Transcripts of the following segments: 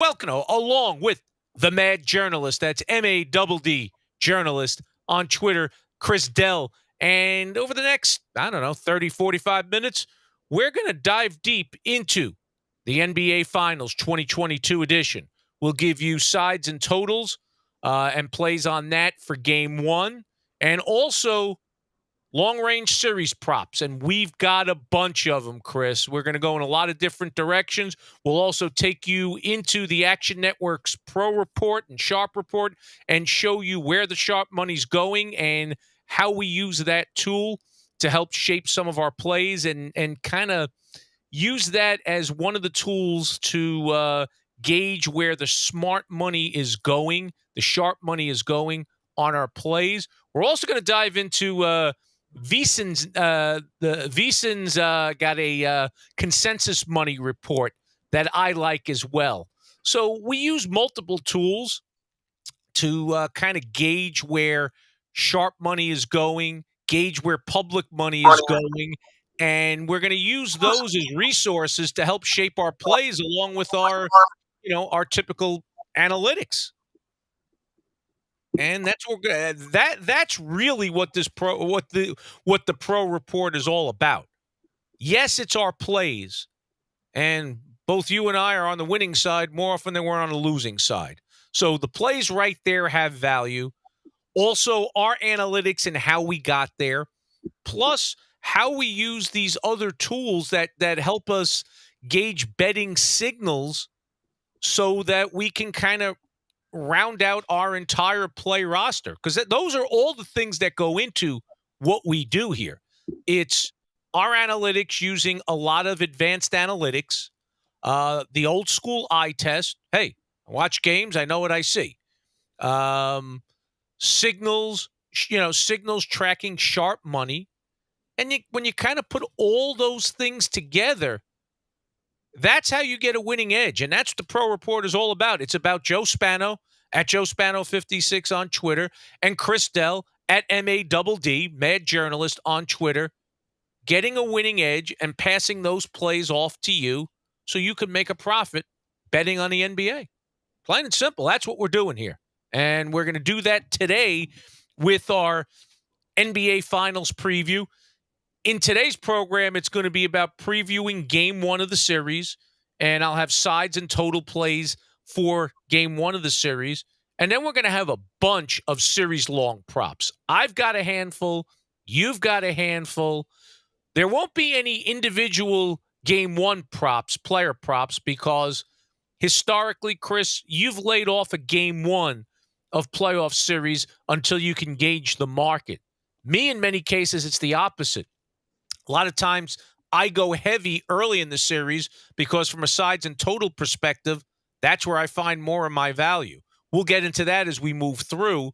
Welcome along with the Mad Journalist. That's MADD Journalist on Twitter, Chris Dell. And over the next, 30, 45 minutes, we're going to dive deep into the NBA Finals 2022 edition. We'll give you sides and totals and plays on that for game one. And also long-range series props, and we've got a bunch of them, Chris. We're going to go in a lot of different directions. We'll also take you into the Action Network's Pro Report and Sharp Report and show you where the sharp money's going and how we use that tool to help shape some of our plays and kind of use that as one of the tools to gauge where the smart money is going, the sharp money is going on our plays. We're also going to dive into VSiN's got a consensus money report that I like as well. So we use multiple tools to kind of gauge where sharp money is going, gauge where public money is going, and we're going to use those as resources to help shape our plays along with our typical analytics. And that's that's really what the pro report is all about. Yes, it's our plays, and both you and I are on the winning side more often than we're on the losing side. So the plays right there have value. Also, our analytics and how we got there, plus how we use these other tools that help us gauge betting signals so that we can kind of round out our entire play roster, because those are all the things that go into what we do here. It's our analytics using a lot of advanced analytics, the old school eye test. Hey, I watch games, I know what I see. Signals, signals tracking sharp money. And when you kind of put all those things together, that's how you get a winning edge. And that's what the Pro Report is all about. It's about Joe Spano at Joe Spano56 on Twitter and Chris Dell at MADD, Mad Journalist on Twitter, getting a winning edge and passing those plays off to you so you can make a profit betting on the NBA. Plain and simple. That's what we're doing here. And we're going to do that today with our NBA Finals preview. In today's program, it's going to be about previewing game one of the series, and I'll have sides and total plays for game one of the series. And then we're going to have a bunch of series-long props. I've got a handful. You've got a handful. There won't be any individual game one props, player props, because historically, Chris, you've laid off a game one of playoff series until you can gauge the market. Me, in many cases, it's the opposite. A lot of times I go heavy early in the series because from a sides and total perspective, that's where I find more of my value. We'll get into that as we move through.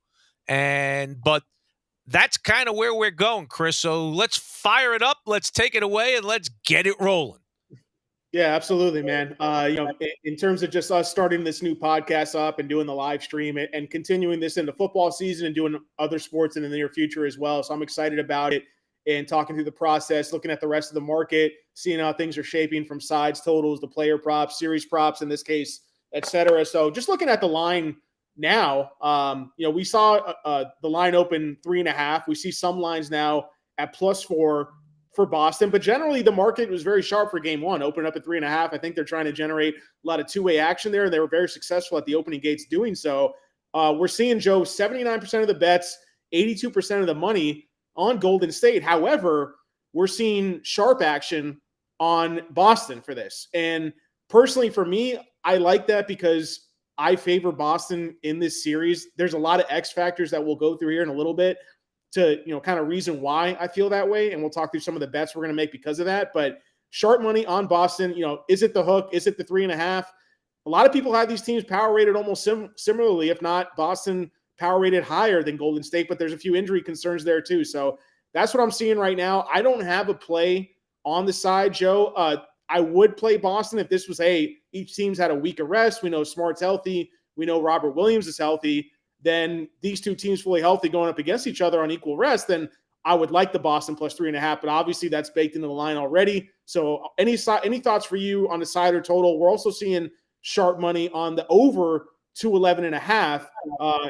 But that's kind of where we're going, Chris. So let's fire it up. Let's take it away and let's get it rolling. Yeah, absolutely, man. In terms of just us starting this new podcast up and doing the live stream and continuing this into football season and doing other sports in the near future as well. So I'm excited about it and talking through the process, looking at the rest of the market, seeing how things are shaping from sides, totals, the player props, series props in this case, et cetera. So just looking at the line now, we saw the line open 3.5. We see some lines now at +4 for Boston, but generally the market was very sharp for game one, opened up at 3.5. I think they're trying to generate a lot of two-way action there, and they were very successful at the opening gates doing so. We're seeing, Joe, 79% of the bets, 82% of the money on Golden State. However, we're seeing sharp action on Boston for this. And personally, for me, I like that because I favor Boston in this series. There's a lot of X factors that we'll go through here in a little bit to, kind of reason why I feel that way. And we'll talk through some of the bets we're going to make because of that. But sharp money on Boston, is it the hook? Is it the 3.5? A lot of people have these teams power rated almost similarly, if not Boston power rated higher than Golden State, but there's a few injury concerns there too. So that's what I'm seeing right now. I don't have a play on the side, Joe. I would play Boston if this was, hey, each team's had a week of rest. We know Smart's healthy. We know Robert Williams is healthy. Then these two teams fully healthy going up against each other on equal rest, then I would like the Boston +3.5, but obviously that's baked into the line already. So any thoughts for you on the side or total? We're also seeing sharp money on the over 211.5.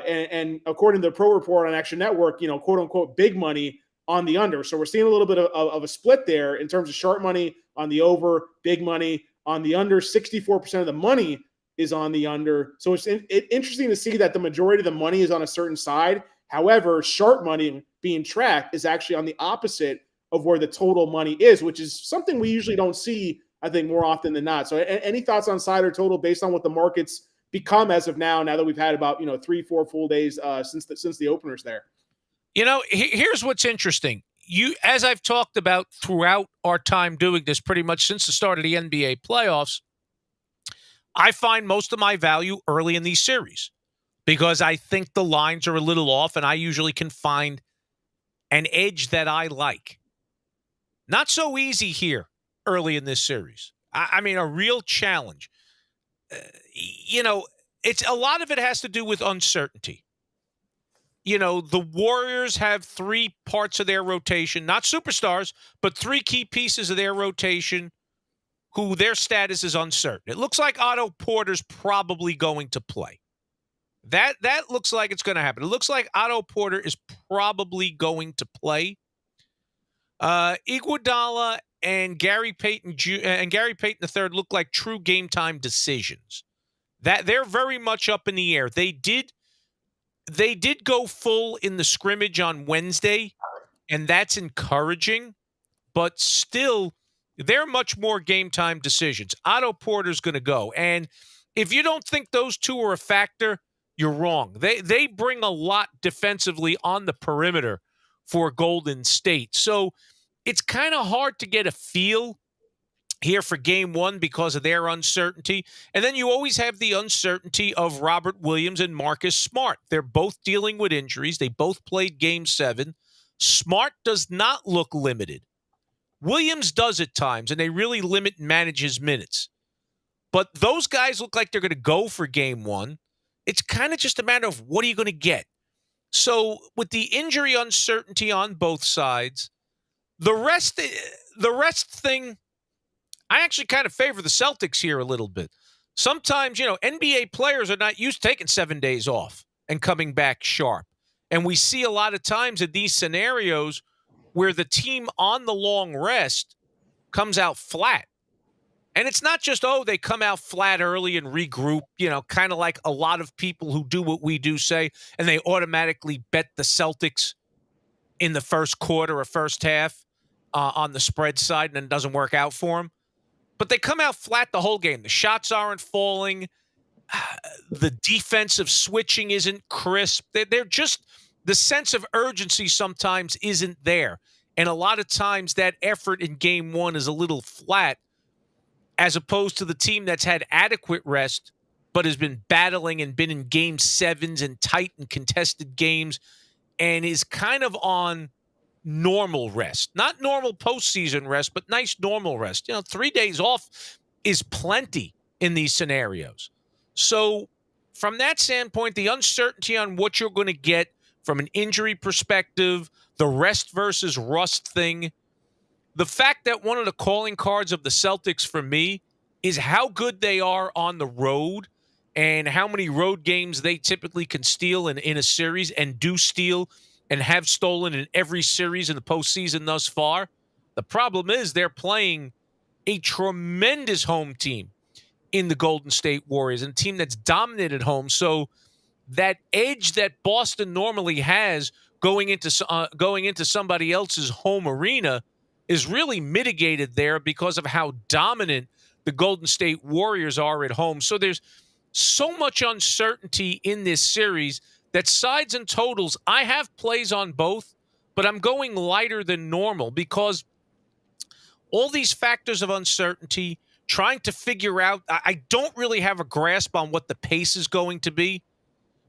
And according to the Pro Report on Action Network, quote unquote, big money on the under. So we're seeing a little bit of a split there in terms of sharp money on the over, big money on the under. 64% of the money is on the under. So it's interesting to see that the majority of the money is on a certain side. However, sharp money being tracked is actually on the opposite of where the total money is, which is something we usually don't see, I think, more often than not. So any thoughts on side or total based on what the market's become as of now that we've had about 3-4 full days since the openers there? Here's what's interesting. As I've talked about throughout our time doing this, pretty much since the start of the NBA playoffs, I find most of my value early in these series because I think the lines are a little off, and I usually can find an edge that I like. Not so easy here early in this series. I mean, a real challenge. It's a lot of it has to do with uncertainty. The Warriors have three parts of their rotation, not superstars, but three key pieces of their rotation who their status is uncertain. It looks like Otto Porter's probably going to play. That looks like it's going to happen. It looks like Otto Porter is probably going to play. Iguodala and Gary Payton III look like true game time decisions. That they're very much up in the air. They did go full in the scrimmage on Wednesday, and that's encouraging, but still, they're much more game time decisions. Otto Porter's going to go, and if you don't think those two are a factor, you're wrong. They bring a lot defensively on the perimeter for Golden State, so it's kind of hard to get a feel here for game one because of their uncertainty. And then you always have the uncertainty of Robert Williams and Marcus Smart. They're both dealing with injuries. They both played game 7. Smart does not look limited. Williams does at times, and they really limit and manage his minutes. But those guys look like they're going to go for game 1. It's kind of just a matter of what are you going to get. So with the injury uncertainty on both sides, the rest thing, I actually kind of favor the Celtics here a little bit. Sometimes, NBA players are not used to taking 7 days off and coming back sharp. And we see a lot of times in these scenarios where the team on the long rest comes out flat. And it's not just, they come out flat early and regroup, kind of like a lot of people who do what we do say, and they automatically bet the Celtics in the first quarter or first half on the spread side, and then it doesn't work out for them. But they come out flat the whole game. The shots aren't falling. The defensive switching isn't crisp. They're just, the sense of urgency sometimes isn't there. And a lot of times that effort in game 1 is a little flat as opposed to the team that's had adequate rest but has been battling and been in game 7s and tight and contested games and is kind of on normal rest. Not normal postseason rest, but nice normal rest. 3 days off is plenty in these scenarios. So from that standpoint, the uncertainty on what you're going to get from an injury perspective, the rest versus rust thing, the fact that one of the calling cards of the Celtics for me is how good they are on the road and how many road games they typically can steal in a series and do steal and have stolen in every series in the postseason thus far. The problem is they're playing a tremendous home team in the Golden State Warriors, and a team that's dominant at home. So that edge that Boston normally has going into somebody else's home arena is really mitigated there because of how dominant the Golden State Warriors are at home. So there's so much uncertainty in this series that sides and totals, I have plays on both, but I'm going lighter than normal because all these factors of uncertainty, trying to figure out, I don't really have a grasp on what the pace is going to be.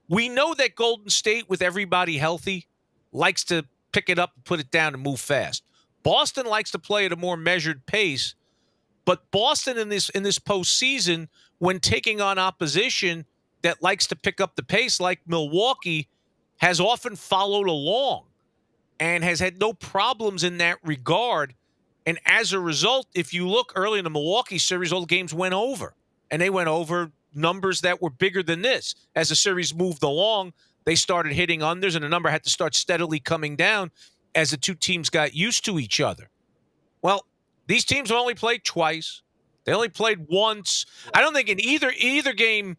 We know that Golden State, with everybody healthy, likes to pick it up and put it down and move fast. Boston likes to play at a more measured pace, but Boston in this postseason, when taking on opposition that likes to pick up the pace like Milwaukee, has often followed along and has had no problems in that regard. And as a result, if you look early in the Milwaukee series, all the games went over. and they went over numbers that were bigger than this. As the series moved along, they started hitting unders, and the number had to start steadily coming down as the two teams got used to each other. Well, these teams have only played twice. They only played once. I don't think in either game.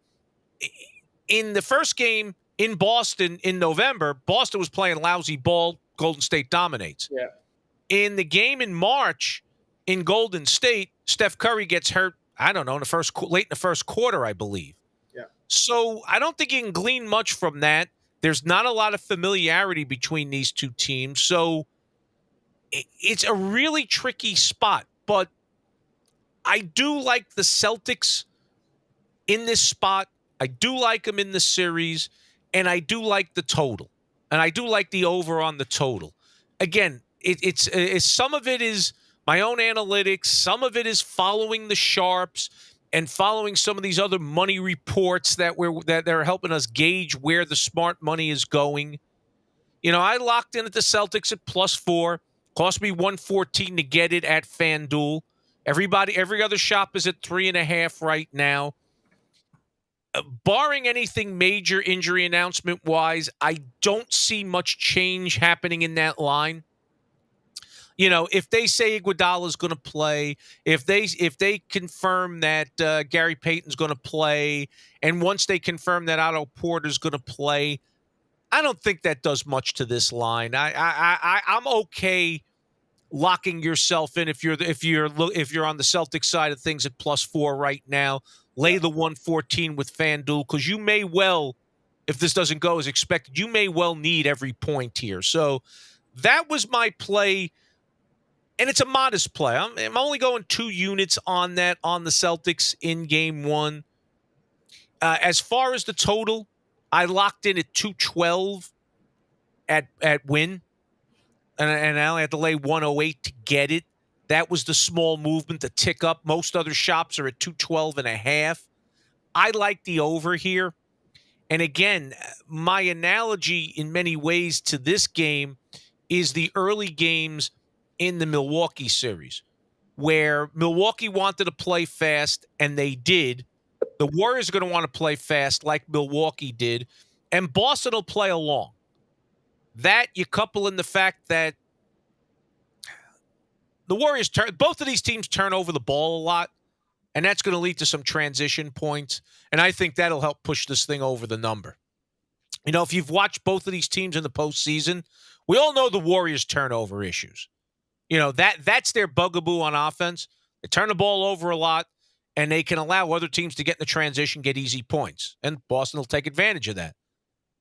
In the first game in Boston in November, Boston was playing lousy ball. Golden State dominates. Yeah. In the game in March in Golden State, Steph Curry gets hurt. I don't know, late in the first quarter, I believe. Yeah. So I don't think you can glean much from that. There's not a lot of familiarity between these two teams. So it's a really tricky spot. But I do like the Celtics in this spot. I do like them in the series, and I do like the total. And I do like the over on the total. Again, it's some of it is my own analytics. Some of it is following the sharps and following some of these other money reports that are helping us gauge where the smart money is going. You know, I locked in at the Celtics at +4. Cost me $114 to get it at FanDuel. Every other shop is at 3.5 right now. Barring anything major injury announcement wise, I don't see much change happening in that line. You know, if they say Iguodala is going to play, if they confirm that Gary Payton's going to play, and once they confirm that Otto Porter's going to play, I don't think that does much to this line. I'm okay locking yourself in if you're on the Celtics side of things at +4 right now. Lay the 114 with FanDuel because you may well, if this doesn't go as expected, you may well need every point here. So that was my play, and it's a modest play. I'm only going 2 units on that on the Celtics in Game 1. As far as the total, I locked in at 212 at win, and I only had to lay 108 to get it. That was the small movement, the tick up. Most other shops are at 212.5. I like the over here. And again, my analogy in many ways to this game is the early games in the Milwaukee series, where Milwaukee wanted to play fast, and they did. The Warriors are going to want to play fast like Milwaukee did, and Boston will play along. That you couple in the fact that the Warriors both of these teams turn over the ball a lot, and that's going to lead to some transition points, and I think that'll help push this thing over the number. You know, if you've watched both of these teams in the postseason, we all know the Warriors' turnover issues. You know, that's their bugaboo on offense. They turn the ball over a lot, and they can allow other teams to get in the transition, get easy points, and Boston will take advantage of that.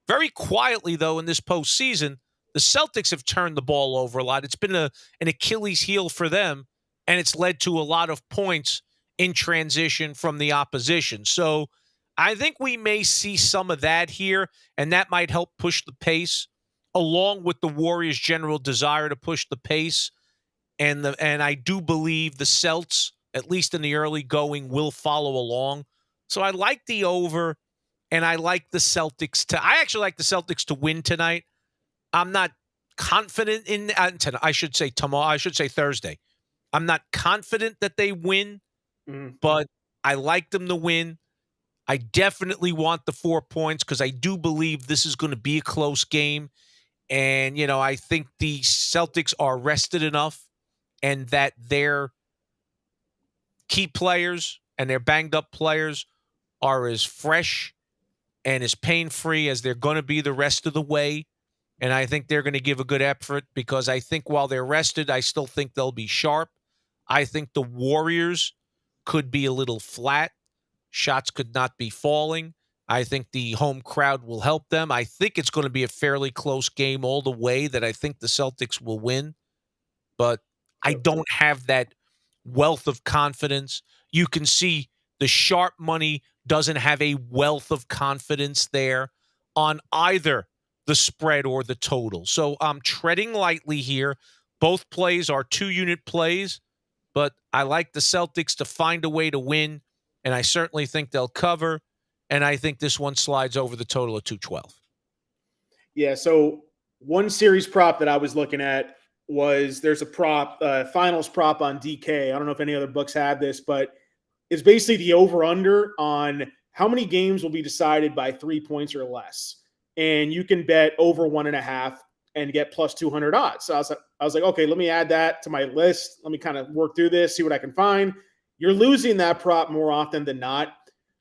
Very quietly, though, in this postseason, the Celtics have turned the ball over a lot. It's been an Achilles heel for them, and it's led to a lot of points in transition from the opposition. So I think we may see some of that here, and that might help push the pace, along with the Warriors' general desire to push the pace. And I do believe the Celts, at least in the early going, will follow along. So I like the over, and I like the Celtics I actually like the Celtics to win tonight. I'm not confident in tonight. I should say tomorrow. I should say Thursday. I'm not confident that they win, but I like them to win. I definitely want the 4 points because I do believe this is going to be a close game. And, you know, I think the Celtics are rested enough and that their key players and their banged up players are as fresh and as pain-free as they're going to be the rest of the way. And I think they're going to give a good effort because I think while they're rested, I still think they'll be sharp. I think the Warriors could be a little flat. Shots could not be falling. I think the home crowd will help them. I think it's going to be a fairly close game all the way that I think the Celtics will win. But I don't have that wealth of confidence. You can see the sharp money doesn't have a wealth of confidence there on either the spread or the total. So I'm treading lightly here. Both plays are 2-unit plays, but I like the Celtics to find a way to win, and I certainly think they'll cover, and I think this one slides over the total of 212. Yeah, so one series prop that I was looking at was there's a prop, finals prop on DK. I don't know if any other books have this, but is basically the over-under on how many games will be decided by 3 points or less. And you can bet over 1.5 and get plus 200 odds. So I was like, okay, let me add that to my list. Let me kind of work through this, see what I can find. You're losing that prop more often than not.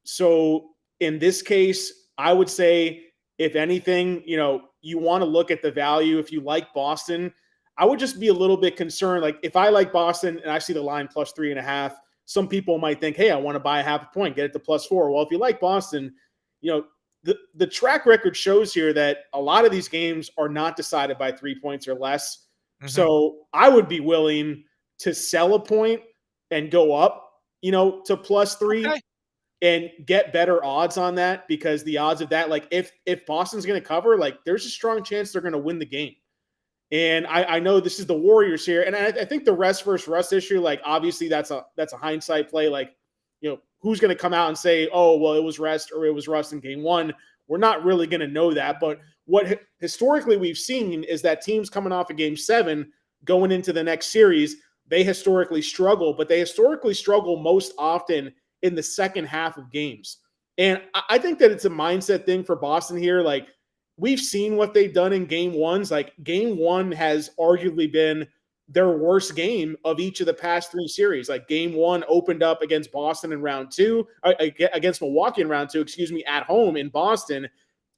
So in this case, I would say, if anything, you want to look at the value. If you like Boston, I would just be a little bit concerned. Like, if I like Boston and I see the line plus 3.5, some people might think, hey, I want to buy a half a point, get it to plus 4. Well, if you like Boston, the track record shows here that a lot of these games are not decided by 3 points or less. Mm-hmm. So I would be willing to sell a point and go up, to plus 3. Okay. And get better odds on that, because the odds of that, like, if Boston's going to cover, like, there's a strong chance they're going to win the game. And I know this is the Warriors here, and I think the rest versus rust issue, like, obviously that's a hindsight play. Like, who's going to come out and say, oh, well, it was rest or it was rust in game 1? We're not really going to know that. But what historically we've seen is that teams coming off of game 7 going into the next series, they historically struggle, but they historically struggle most often in the second half of games. And I think that it's a mindset thing for Boston here. Like, we've seen what they've done in game 1s. Like, game 1 has arguably been their worst game of each of the past 3 series. Like, game 1 opened up against Boston in round 2, against Milwaukee in round 2, at home in Boston,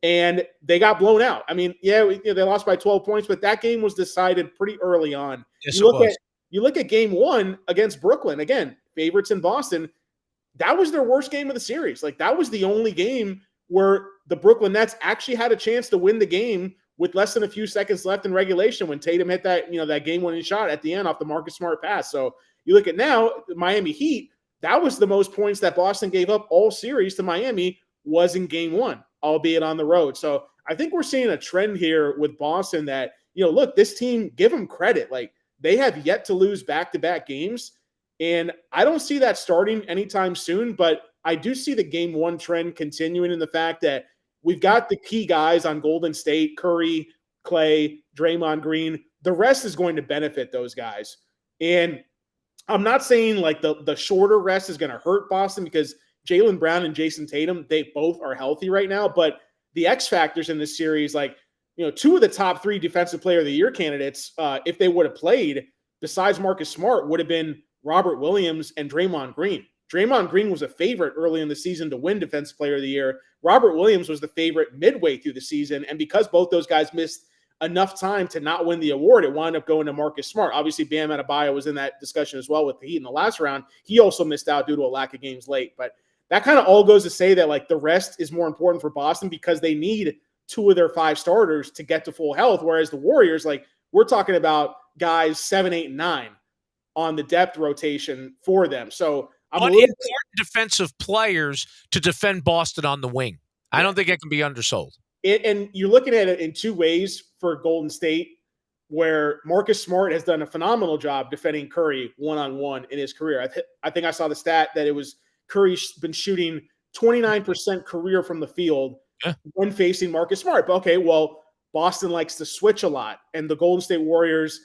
and they got blown out. I mean, they lost by 12 points, but that game was decided pretty early on. Yes, you look at game 1 against Brooklyn, again, favorites in Boston. That was their worst game of the series. Like, that was the only game where the Brooklyn Nets actually had a chance to win the game with less than a few seconds left in regulation, when Tatum hit that, that game-winning shot at the end off the Marcus Smart pass. So you look at now, the Miami Heat, that was the most points that Boston gave up all series to Miami was in game 1, albeit on the road. So I think we're seeing a trend here with Boston that, look, this team, give them credit. Like, they have yet to lose back-to-back games. And I don't see that starting anytime soon, but I do see the game 1 trend continuing in the fact that we've got the key guys on Golden State, Curry, Clay, Draymond Green. The rest is going to benefit those guys. And I'm not saying like the shorter rest is going to hurt Boston, because Jaylen Brown and Jason Tatum, they both are healthy right now. But the X factors in this series, like, 2 of the top 3 defensive player of the year candidates, if they would have played, besides Marcus Smart, would have been Robert Williams and Draymond Green. Draymond Green was a favorite early in the season to win Defensive Player of the Year. Robert Williams was the favorite midway through the season. And because both those guys missed enough time to not win the award, it wound up going to Marcus Smart. Obviously, Bam Adebayo was in that discussion as well with the Heat in the last round. He also missed out due to a lack of games late. But that kind of all goes to say that, like, the rest is more important for Boston, because they need 2 of their 5 starters to get to full health. Whereas the Warriors, like, we're talking about guys 7, 8, and 9 on the depth rotation for them. So I'm important defensive players to defend Boston on the wing. I don't think it can be undersold. And you're looking at it in 2 ways for Golden State, where Marcus Smart has done a phenomenal job defending Curry one-on-one in his career. I think I saw the stat that it was Curry's been shooting 29% career from the field when facing Marcus Smart. But okay, well, Boston likes to switch a lot, and the Golden State Warriors,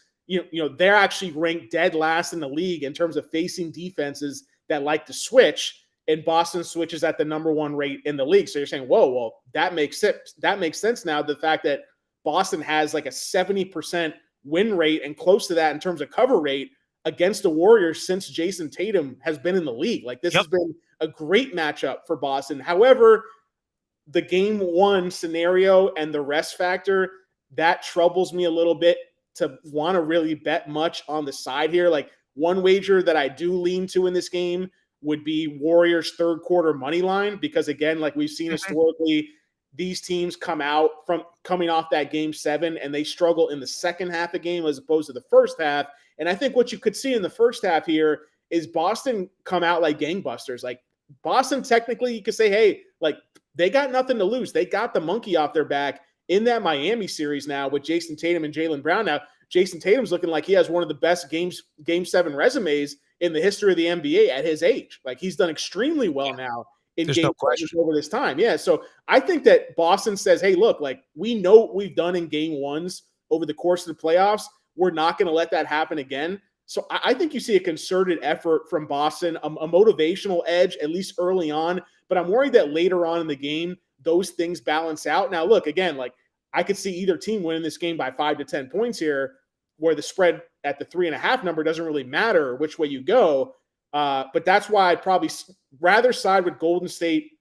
they're actually ranked dead last in the league in terms of facing defenses that like to switch, and Boston switches at the number 1 rate in the league. So you're saying, whoa, well, that makes sense. That makes sense now. The fact that Boston has like a 70% win rate and close to that in terms of cover rate against the Warriors since Jason Tatum has been in the league. Like, this has been a great matchup for Boston. However, the game 1 scenario and the rest factor, that troubles me a little bit to want to really bet much on the side here. Like, one wager that I do lean to in this game would be Warriors 3rd quarter money line, because again, like we've seen historically, these teams coming off that game 7 and they struggle in the second half of the game as opposed to the first half. And I think what you could see in the first half here is Boston come out like gangbusters. Like, Boston, technically, you could say, hey, like, they got nothing to lose. They got the monkey off their back in that Miami series now with Jason Tatum and Jaylen Brown. Now, Jason Tatum's looking like he has one of the best game 7 resumes in the history of the NBA at his age. Like, he's done extremely well now in game 7 over this time. Yeah, so I think that Boston says, hey, look, like, we know what we've done in game 1s over the course of the playoffs. We're not going to let that happen again. So I think you see a concerted effort from Boston, a motivational edge, at least early on. But I'm worried that later on in the game, those things balance out. Now, look, again, like I could see either team winning this game by 5 to 10 points here, where the spread at the 3.5 number doesn't really matter which way you go. But that's why I'd probably rather side with Golden State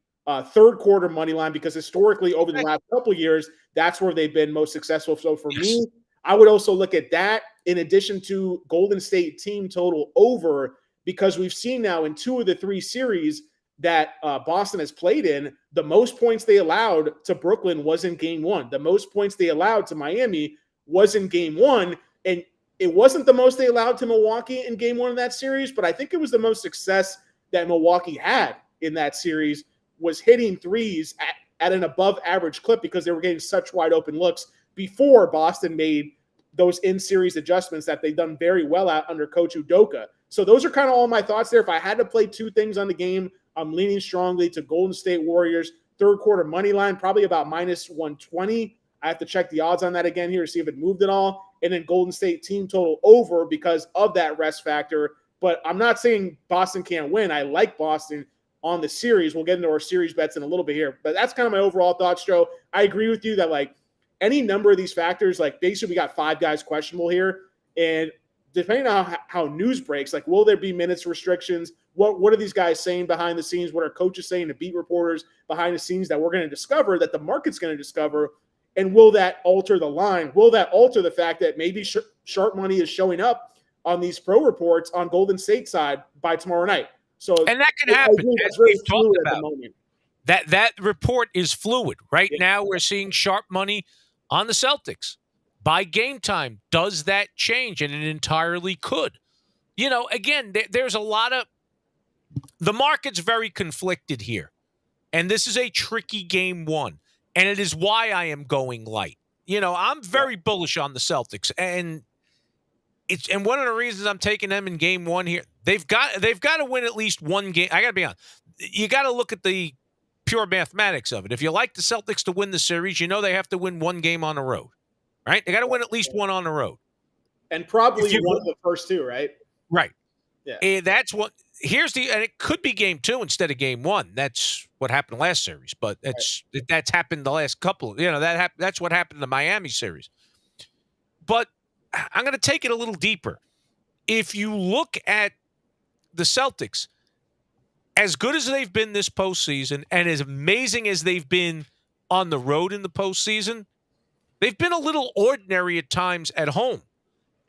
third quarter money line, because historically over the last couple of years, that's where they've been most successful. So for me, I would also look at that in addition to Golden State team total over, because we've seen now in 2 of the 3 series that Boston has played in, the most points they allowed to Brooklyn was in game 1. The most points they allowed to Miami was in game 1. And it wasn't the most they allowed to Milwaukee in game 1 of that series, but I think it was the most success that Milwaukee had in that series, was hitting threes at an above average clip, because they were getting such wide open looks before Boston made those in-series adjustments that they've done very well at under Coach Udoka. So those are kind of all my thoughts there. If I had to play 2 things on the game, I'm leaning strongly to Golden State Warriors third quarter money line, probably about minus 120. I have to check the odds on that again here to see if it moved at all. And then Golden State team total over because of that rest factor. But I'm not saying Boston can't win. I like Boston on the series. We'll get into our series bets in a little bit here. But that's kind of my overall thoughts, Joe. I agree with you that, like, any number of these factors, like basically we got 5 guys questionable here. And depending on how news breaks, like will there be minutes restrictions? What are these guys saying behind the scenes? What are coaches saying to beat reporters behind the scenes that we're going to discover, that the market's going to discover? And will that alter the line? Will that alter the fact that maybe sharp money is showing up on these pro reports on Golden State side by tomorrow night? So, and that can happen, as we've talked about. That report is fluid. Right now, we're seeing sharp money on the Celtics. By game time, does that change? And it entirely could. You know, again, there's a lot of – the market's very conflicted here. And this is a tricky game 1. And it is why I am going light. You know, I'm very bullish on the Celtics. And one of the reasons I'm taking them in game 1 here, they've got to win at least one game. I got to be honest. You got to look at the pure mathematics of it. If you like the Celtics to win the series, you know they have to win one game on the road, right? They got to win at least one on the road. And probably one of the first 2, right? Right. Yeah. And that's what – and it could be game 2 instead of game 1. That's what happened last series, but that's happened the last couple. You know, that's what happened in the Miami series. But I'm going to take it a little deeper. If you look at the Celtics, as good as they've been this postseason and as amazing as they've been on the road in the postseason, they've been a little ordinary at times at home.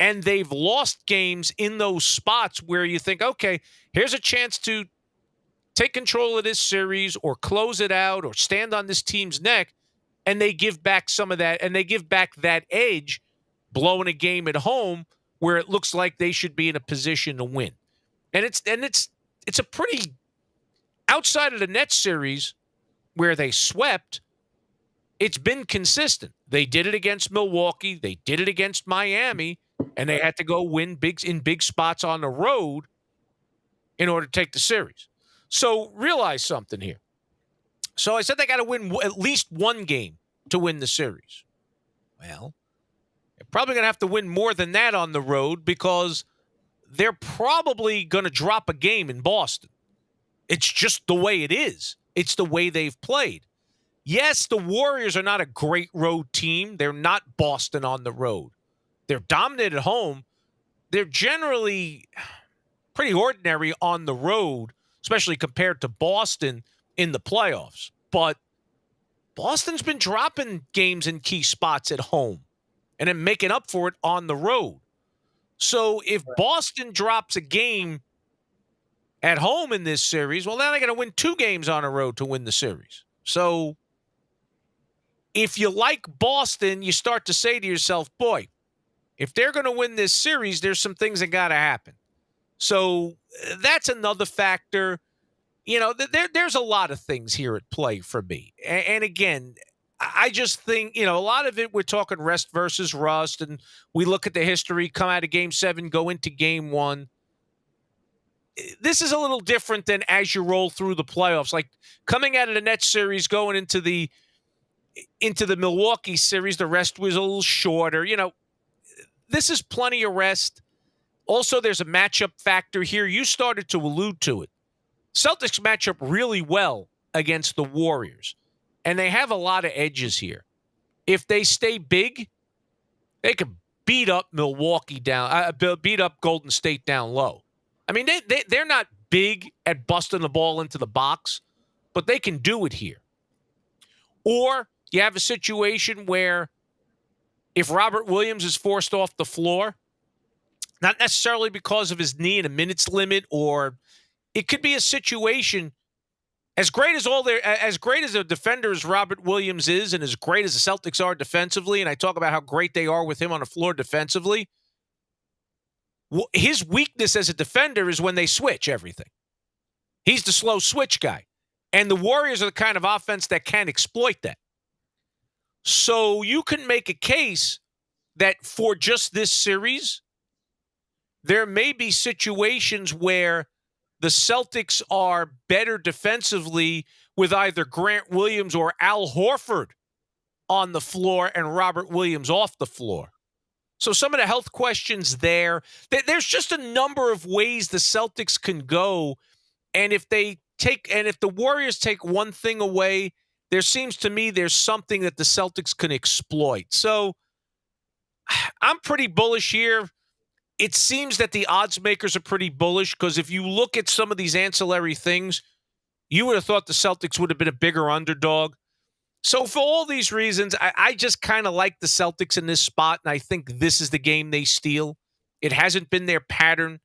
And they've lost games in those spots where you think, okay, here's a chance to take control of this series or close it out or stand on this team's neck. And they give back some of that, and they give back that edge, blowing a game at home where it looks like they should be in a position to win. And it's a pretty, outside of the Nets series where they swept, it's been consistent. They did it against Milwaukee. They did it against Miami. And they had to go win in big spots on the road in order to take the series. So realize something here. So I said they got to win at least one game to win the series. Well, they're probably going to have to win more than that on the road, because they're probably going to drop a game in Boston. It's just the way it is. It's the way they've played. Yes, the Warriors are not a great road team. They're not Boston on the road. They're dominant at home. They're generally pretty ordinary on the road, especially compared to Boston in the playoffs. But Boston's been dropping games in key spots at home and then making up for it on the road. So if Boston drops a game at home in this series, well, now they got to win 2 games on the road to win the series. So if you like Boston, you start to say to yourself, boy, if they're going to win this series, there's some things that got to happen. So that's another factor. You know, there's a lot of things here at play for me. And again, I just think, you know, a lot of it, we're talking rest versus rust, and we look at the history, come out of Game 7, go into Game 1. This is a little different than as you roll through the playoffs. Like coming out of the Nets series, going into the Milwaukee series, the rest was a little shorter. You know, this is plenty of rest. Also, there's a matchup factor here. You started to allude to it. Celtics match up really well against the Warriors, and they have a lot of edges here. If they stay big, they could beat up Milwaukee down, beat up Golden State down low. I mean, they're not big at busting the ball into the box, but they can do it here. Or you have a situation where if Robert Williams is forced off the floor, not necessarily because of his knee and a minutes limit, or it could be a situation as great as a defender as Robert Williams is, and as great as the Celtics are defensively, and I talk about how great they are with him on the floor defensively. His weakness as a defender is when they switch everything. He's the slow switch guy. And the Warriors are the kind of offense that can exploit that. So you can make a case that for just this series, there may be situations where the Celtics are better defensively with either Grant Williams or Al Horford on the floor and Robert Williams off the floor. So some of the health questions there. There's just a number of ways the Celtics can go. And if the Warriors take one thing away, there seems to me there's something that the Celtics can exploit. So I'm pretty bullish here. It seems that the odds makers are pretty bullish because if you look at some of these ancillary things, you would have thought the Celtics would have been a bigger underdog. So for all these reasons, I just kind of like the Celtics in this spot, and I think this is the game they steal. It hasn't been their pattern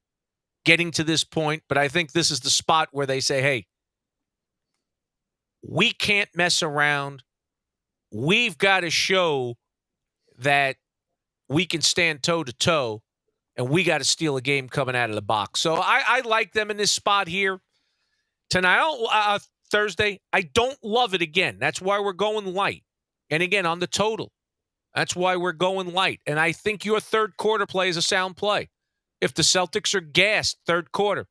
getting to this point, but I think this is the spot where they say, hey, we can't mess around. We've got to show that we can stand toe-to-toe, and we got to steal a game coming out of the box. So I like them in this spot here tonight. Thursday, I don't love it again. That's why we're going light. And again, on the total, that's why we're going light. And I think your third quarter play is a sound play. If the Celtics are gassed third quarter,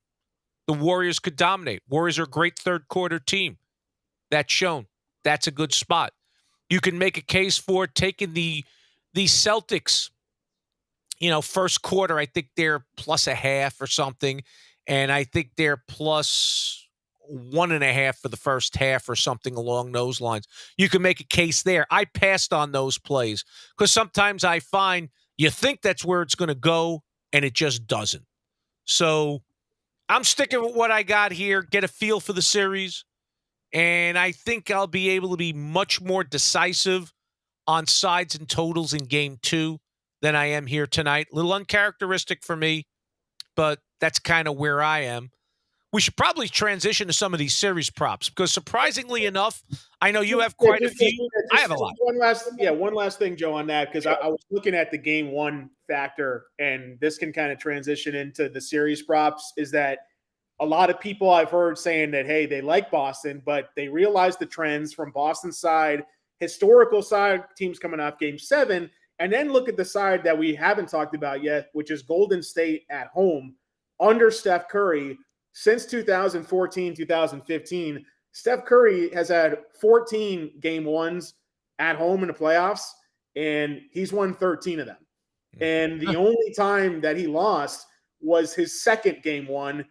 the Warriors could dominate. Warriors are a great third quarter team. That's shown. That's a good spot. You can make a case for taking the Celtics, first quarter. I think they're plus a half or something. And I think they're plus 1.5 for the first half or something along those lines. You can make a case there. I passed on those plays because sometimes I find you think that's where it's going to go and it just doesn't. So I'm sticking with what I got here, get a feel for the series, and I think I'll be able to be much more decisive on sides and totals in game 2 than I am here tonight. A little uncharacteristic for me, but that's kind of where I am. We should probably transition to some of these series props because surprisingly enough, I know you have quite a few. I have a lot. One last thing, Joe, on that, because I was looking at the game 1 factor, and this can kind of transition into the series props, is that a lot of people I've heard saying that, hey, they like Boston, but they realize the trends from Boston's side, historical side, teams coming off game 7, and then look at the side that we haven't talked about yet, which is Golden State at home under Steph Curry. Since 2014, 2015, Steph Curry has had 14 game 1s at home in the playoffs, and he's won 13 of them. And the only time that he lost was his second game 1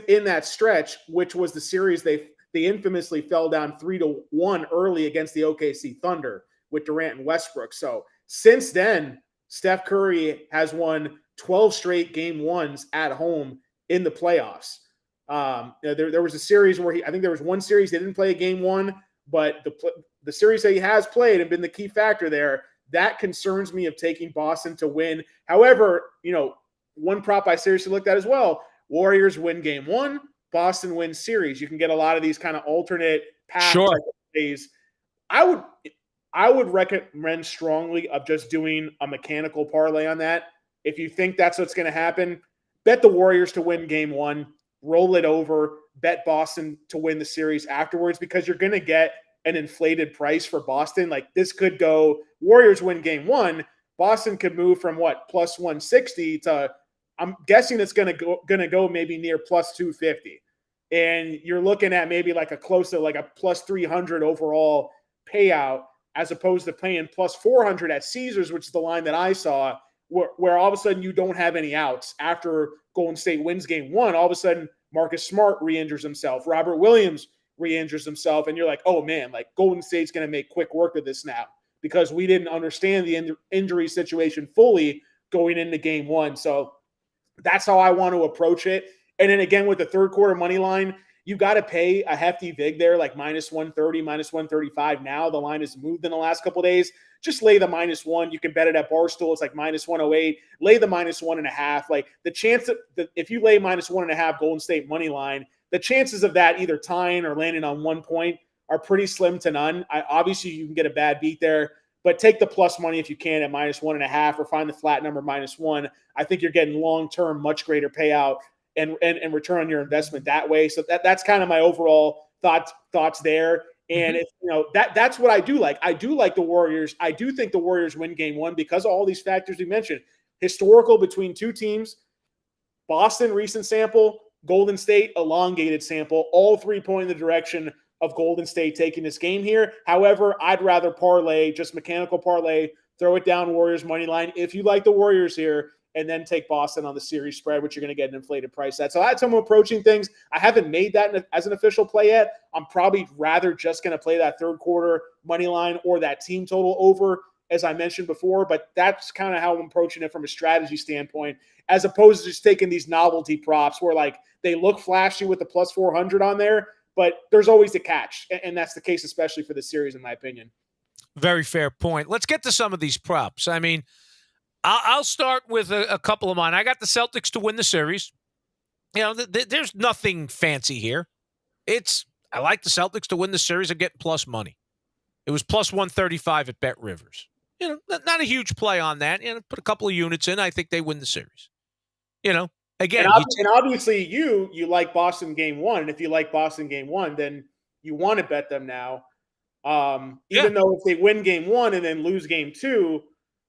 in that stretch, which was the series they infamously fell down 3-1 early against the OKC Thunder with Durant and Westbrook. So since then, Steph Curry has won 12 straight game 1s at home in the playoffs. There was a series where I think there was one series they didn't play a game 1, but the series that he has played and been the key factor there, that concerns me of taking Boston to win. However, one prop I seriously looked at as well, Warriors win game 1, Boston wins series. You can get a lot of these kind of alternate path plays. I would recommend strongly of just doing a mechanical parlay on that. If you think that's what's going to happen, bet the Warriors to win game 1. Roll it over, bet Boston to win the series afterwards, because you're going to get an inflated price for Boston. Like, this could go Warriors win game 1. Boston could move from plus 160 to, I'm guessing it's going to go maybe near plus 250. And you're looking at maybe like a close to like a plus 300 overall payout, as opposed to paying plus 400 at Caesars, which is the line that I saw, where all of a sudden you don't have any outs after Golden State wins game one. All of a sudden, Marcus Smart re-injures himself. Robert Williams re-injures himself. And you're like, oh, man, like Golden State's going to make quick work of this now because we didn't understand the injury situation fully going into game one. So that's how I want to approach it. And then again, with the third quarter money line, you got to pay a hefty vig there, like minus 130, minus 135. Now the line has moved in the last couple of days. Just lay the -1. You can bet it at Barstool. It's like minus 108. Lay the -1.5. Like the chance that if you lay minus 1.5 Golden State money line, the chances of that either tying or landing on 1 point are pretty slim to none. Obviously, you can get a bad beat there, but take the plus money if you can at minus 1.5 or find the flat number -1. I think you're getting long-term much greater payout and return on your investment that way. So that's kind of my overall thoughts there. And if that's what I do like. I do like the Warriors. I do think the Warriors win game one because of all these factors we mentioned. Historical between two teams, Boston recent sample, Golden State elongated sample, all three point in the direction of Golden State taking this game here. However, I'd rather parlay, just mechanical parlay, throw it down Warriors money line if you like the Warriors here, and then take Boston on the series spread, which you're going to get an inflated price at. So that's how I'm approaching things. I haven't made that as an official play yet. I'm probably rather just going to play that third quarter money line or that team total over, as I mentioned before. But that's kind of how I'm approaching it from a strategy standpoint, as opposed to just taking these novelty props where like they look flashy with the plus 400 on there, but there's always a catch. And that's the case, especially for this series, in my opinion. Very fair point. Let's get to some of these props. I mean, I'll start with a couple of mine. I got the Celtics to win the series. You know, there's nothing fancy here. I like the Celtics to win the series. I'm getting plus money. It was plus 135 at Bet Rivers. You know, not a huge play on that. You know, put a couple of units in. I think they win the series. You know, again. And obviously you like Boston game one. And if you like Boston game one, then you want to bet them now. Even though if they win game one and then lose game two,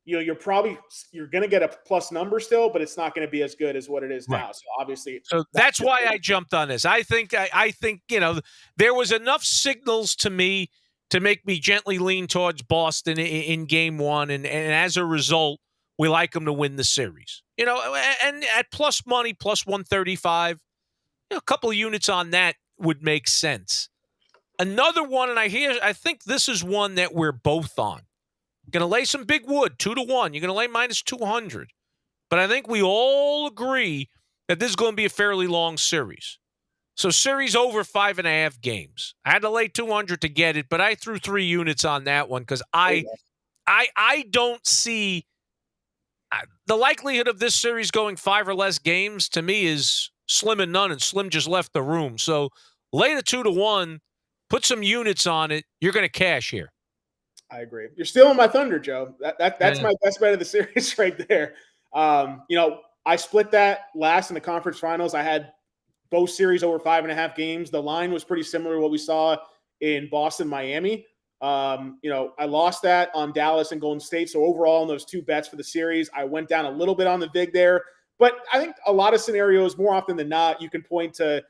you're going to get a plus number still, but it's not going to be as good as what it is now. So obviously, that's why I jumped on this. I think there was enough signals to me to make me gently lean towards Boston in game one, and as a result, we like them to win the series. You know, and at plus money, plus 135, a couple of units on that would make sense. Another one, and I think this is one that we're both on. Going to lay some big wood, 2-1. You're going to lay minus 200. But I think we all agree that this is going to be a fairly long series. So series over 5.5 games. I had to lay 200 to get it, but I threw 3 units on that one because I don't see the likelihood of this series going 5 or less games to me is slim and none, and Slim just left the room. So lay the 2-1, put some units on it. You're going to cash here. I agree. You're stealing my thunder, Joe. That's my best bet of the series right there. I split that last in the conference finals. I had both series over 5.5 games. The line was pretty similar to what we saw in Boston, Miami. I lost that on Dallas and Golden State. So overall in those two bets for the series, I went down a little bit on the vig there. But I think a lot of scenarios, more often than not, you can point to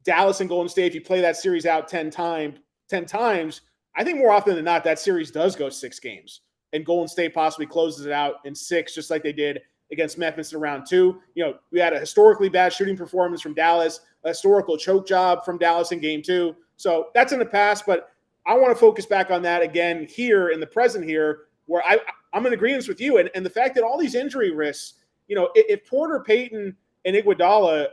Dallas and Golden State. If you play that series out 10 times, I think more often than not, that series does go 6 games, and Golden State possibly closes it out in 6, just like they did against Memphis in round 2. We had a historically bad shooting performance from Dallas, a historical choke job from Dallas in game 2. So that's in the past, but I want to focus back on that again here in the present here, where I'm in agreement with you. And the fact that all these injury risks, if Porter, Payton, and Iguodala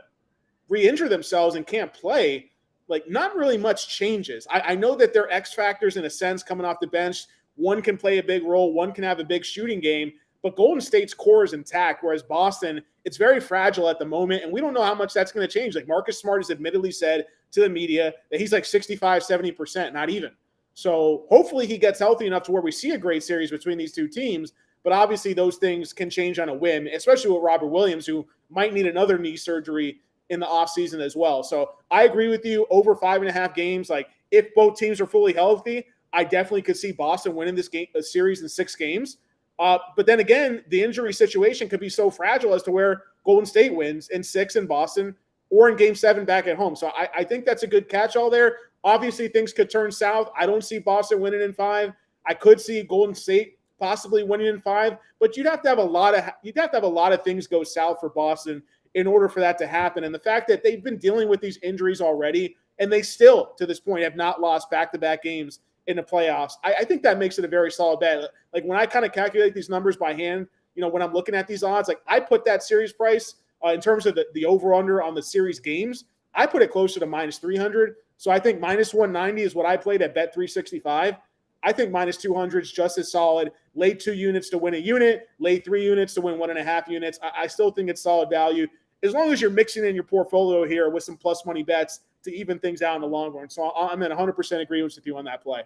re-injure themselves and can't play, like not really much changes. I know that they're X factors in a sense coming off the bench. One can play a big role. One can have a big shooting game. But Golden State's core is intact, whereas Boston, it's very fragile at the moment, and we don't know how much that's going to change. Like Marcus Smart has admittedly said to the media that he's like 65, 70%, not even. So hopefully he gets healthy enough to where we see a great series between these two teams. But obviously those things can change on a whim, especially with Robert Williams, who might need another knee surgery in the offseason as well. So I agree with you, over 5.5 games. Like if both teams are fully healthy, I definitely could see Boston winning this series in 6 games. But then again, the injury situation could be so fragile as to where Golden State wins in 6 in Boston or in game 7 back at home. So I think that's a good catch-all there. Obviously, things could turn south. I don't see Boston winning in 5. I could see Golden State possibly winning in 5, but you'd have to have a lot of things go south for Boston in order for that to happen. And the fact that they've been dealing with these injuries already, and they still, to this point, have not lost back-to-back games in the playoffs, I think that makes it a very solid bet. Like when I kind of calculate these numbers by hand, when I'm looking at these odds, like I put that series price in terms of the over-under on the series games, I put it closer to minus 300. So I think minus 190 is what I played at Bet 365. I think minus 200 is just as solid. Lay 2 units to win a unit, lay 3 units to win 1.5 units. I still think it's solid value as long as you're mixing in your portfolio here with some plus money bets to even things out in the long run. So I'm in 100% agreement with you on that play.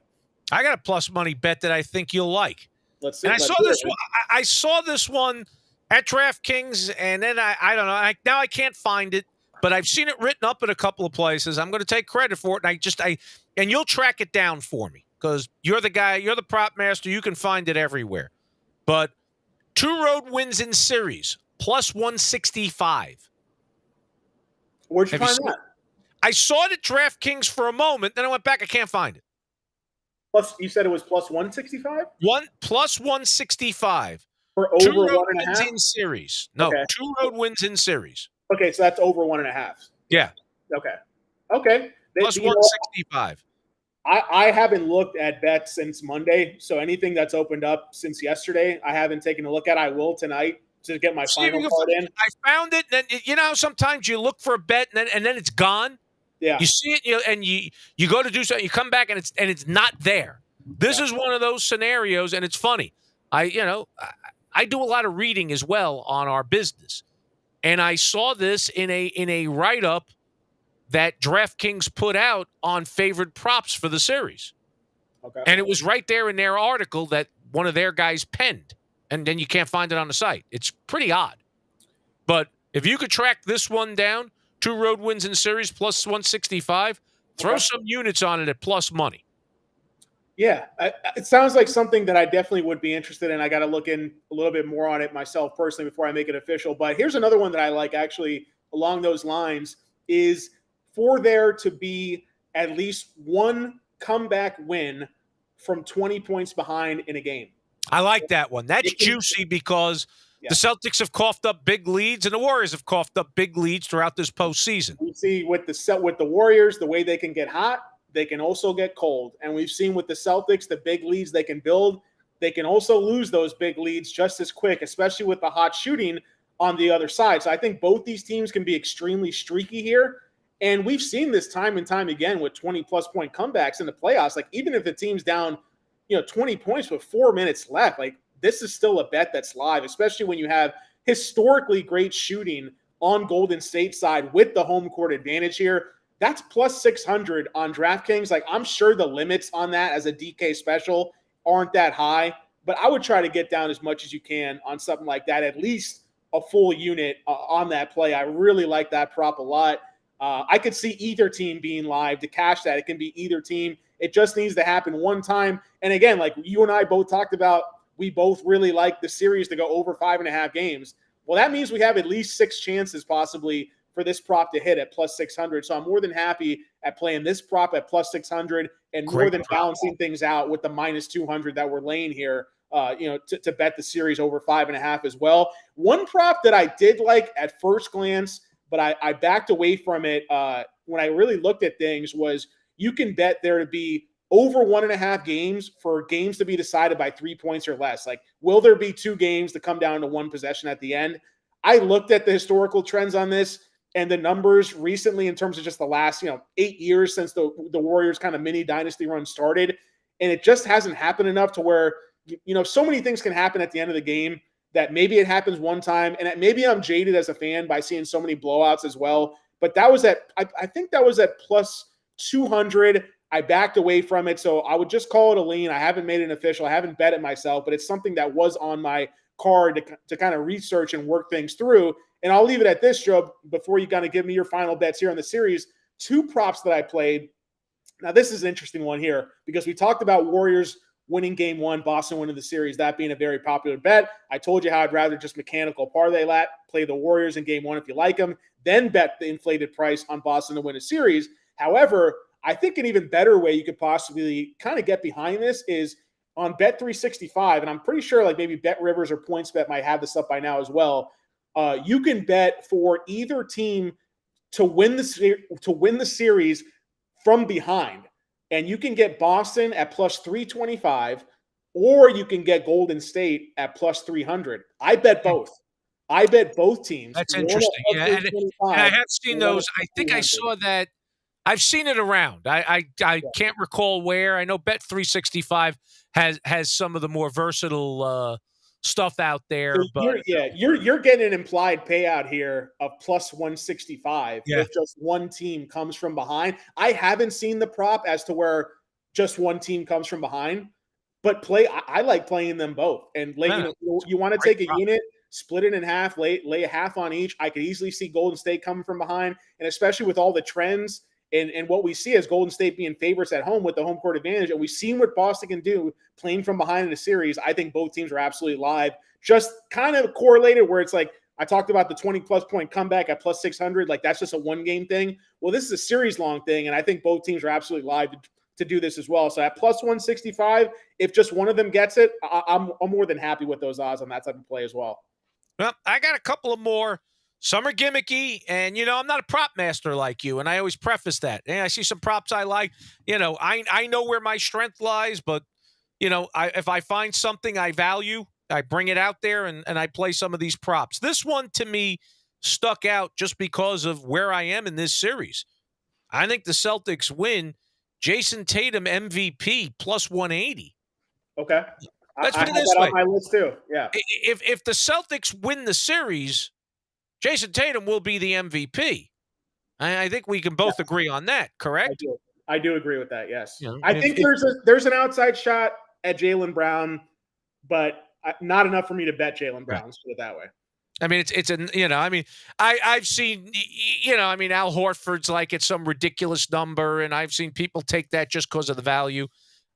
I got a plus money bet that I think you'll like. Let's see. And I saw this one at DraftKings, and then I don't know. Now I can't find it, but I've seen it written up in a couple of places. I'm going to take credit for it, and you'll track it down for me because you're the guy, you're the prop master. You can find it everywhere. But 2 road wins in series plus 165. Where'd you find that? I saw it at DraftKings for a moment, then I went back. I can't find it. Plus, you said it was plus 165? Plus 165. For over 2 road 1.5 wins in series. No, okay. 2 road wins in series. Okay, so that's over 1.5. Yeah. Okay. Plus 165. I haven't looked at bets since Monday, so anything that's opened up since yesterday, I haven't taken a look at. I will tonight to get my final card in. I found it, and sometimes you look for a bet, and then it's gone. Yeah. You see it, and you go to do something, you come back, and it's not there. This is one of those scenarios, and it's funny. I do a lot of reading as well on our business, and I saw this in a write-up that DraftKings put out on favored props for the series. Okay. And it was right there in their article that one of their guys penned, and then you can't find it on the site. It's pretty odd. But if you could track this one down, 2 road wins in series plus 165, throw some units on it at plus money. Yeah, it sounds like something that I definitely would be interested in. I got to look in a little bit more on it myself personally before I make it official. But here's another one that I like actually along those lines is for there to be at least one comeback win from 20 points behind in a game. I like that one. That's juicy because the Celtics have coughed up big leads and the Warriors have coughed up big leads throughout this postseason. We see with the Warriors, the way they can get hot, they can also get cold. And we've seen with the Celtics, the big leads they can build. They can also lose those big leads just as quick, especially with the hot shooting on the other side. So I think both these teams can be extremely streaky here. And we've seen this time and time again with 20-plus point comebacks in the playoffs. Like, even if the team's down, 20 points with 4 minutes left, like, this is still a bet that's live, especially when you have historically great shooting on Golden State side with the home court advantage here. That's plus 600 on DraftKings. Like, I'm sure the limits on that as a DK special aren't that high, but I would try to get down as much as you can on something like that, at least a full unit on that play. I really like that prop a lot. I could see either team being live to cash that. It can be either team. It just needs to happen one time. And again, like you and I both talked about, we both really like the series to go over 5.5 games. Well, that means we have at least 6 chances possibly for this prop to hit at plus 600. So I'm more than happy at playing this prop at plus 600 and more than balancing things out with the minus 200 that we're laying here, to bet the series over 5.5 as well. One prop that I did like at first glance, but I backed away from it when I really looked at things, was you can bet there to be over 1.5 games for games to be decided by 3 points or less. Like, will there be 2 games to come down to 1 possession at the end? I looked at the historical trends on this and the numbers recently in terms of just the last, 8 years since the Warriors kind of mini dynasty run started. And it just hasn't happened enough to where, so many things can happen at the end of the game that maybe it happens one time. And maybe I'm jaded as a fan by seeing so many blowouts as well. But that was I think that was at plus 200. I backed away from it. So I would just call it a lean. I haven't made it official. I haven't bet it myself, but it's something that was on my card to kind of research and work things through. And I'll leave it at this, Joe, before you kind of give me your final bets here on the series. 2 props that I played. Now, this is an interesting one here because we talked about Warriors winning game 1, Boston winning the series, that being a very popular bet. I told you how I'd rather just mechanical parlay that, play the Warriors in game 1 if you like them, then bet the inflated price on Boston to win a series. However, I think an even better way you could possibly kind of get behind this is on Bet365, and I'm pretty sure like maybe Bet Rivers or PointsBet might have this up by now as well. You can bet for either team to win the series from behind, and you can get Boston at plus 325, or you can get Golden State at plus 300. I bet both. I bet both teams. That's interesting. Yeah, and I have seen those. I think I saw that. I've seen it around. I can't recall where. I know Bet365 has some of the more versatile stuff out there. So but you're getting an implied payout here of plus 165 if just one team comes from behind. I haven't seen the prop as to where just one team comes from behind, but I like playing them both. And you want to take a unit, split it in half, lay a half on each. I could easily see Golden State coming from behind, and especially with all the trends and what we see as Golden State being favorites at home with the home court advantage, and we've seen what Boston can do playing from behind in a series. I think both teams are absolutely live. Just kind of correlated where it's like I talked about the 20-plus point comeback at plus 600. Like that's just a one-game thing. Well, this is a series-long thing, and I think both teams are absolutely live to do this as well. So at plus 165, if just one of them gets it, I'm more than happy with those odds on that type of play as well. Well, I got a couple of more. Some are gimmicky, and, I'm not a prop master like you, and I always preface that. And I see some props I like. I know where my strength lies, but, if I find something I value, I bring it out there, and I play some of these props. This one, to me, stuck out just because of where I am in this series. I think the Celtics win. Jason Tatum MVP plus 180. Okay. Let's put it this way. On my list too. Yeah. If the Celtics win the series, Jason Tatum will be the MVP. I think we can both agree on that, correct? I do agree with that, yes. I think there's an outside shot at Jaylen Brown, but not enough for me to bet Jaylen Brown, let's put it that way. I mean, I've seen, Al Horford's like at some ridiculous number, and I've seen people take that just because of the value.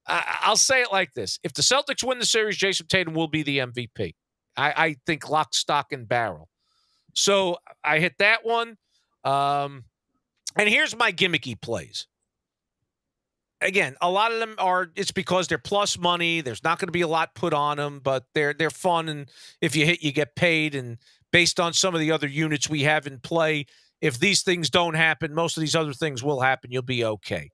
I'll say it like this. If the Celtics win the series, Jason Tatum will be the MVP. I think lock, stock, and barrel. So I hit that one. And here's my gimmicky plays. Again, a lot of them it's because they're plus money. There's not going to be a lot put on them, but they're fun. And if you hit, you get paid. And based on some of the other units we have in play, if these things don't happen, most of these other things will happen. You'll be okay.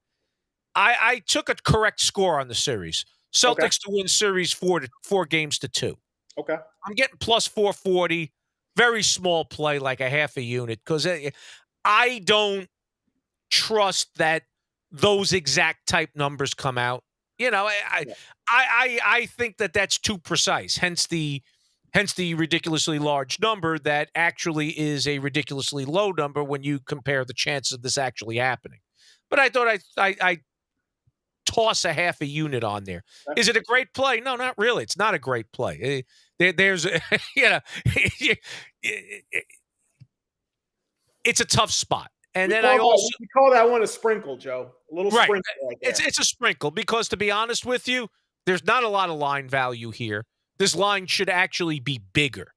I took a correct score on the series. Celtics to win series 4 games to 2. Okay. I'm getting plus 440. Very small play, like a half a unit, because I don't trust that those exact type numbers come out. I think that that's too precise. Hence the ridiculously large number that actually is a ridiculously low number when you compare the chances of this actually happening. But I thought I toss a half a unit on there. Is it a great play? No, not really. It's not a great play. There's it's a tough spot. And then we call that one a sprinkle, Joe. A little sprinkle. Right there. It's a sprinkle because, to be honest with you, there's not a lot of line value here. This line should actually be bigger,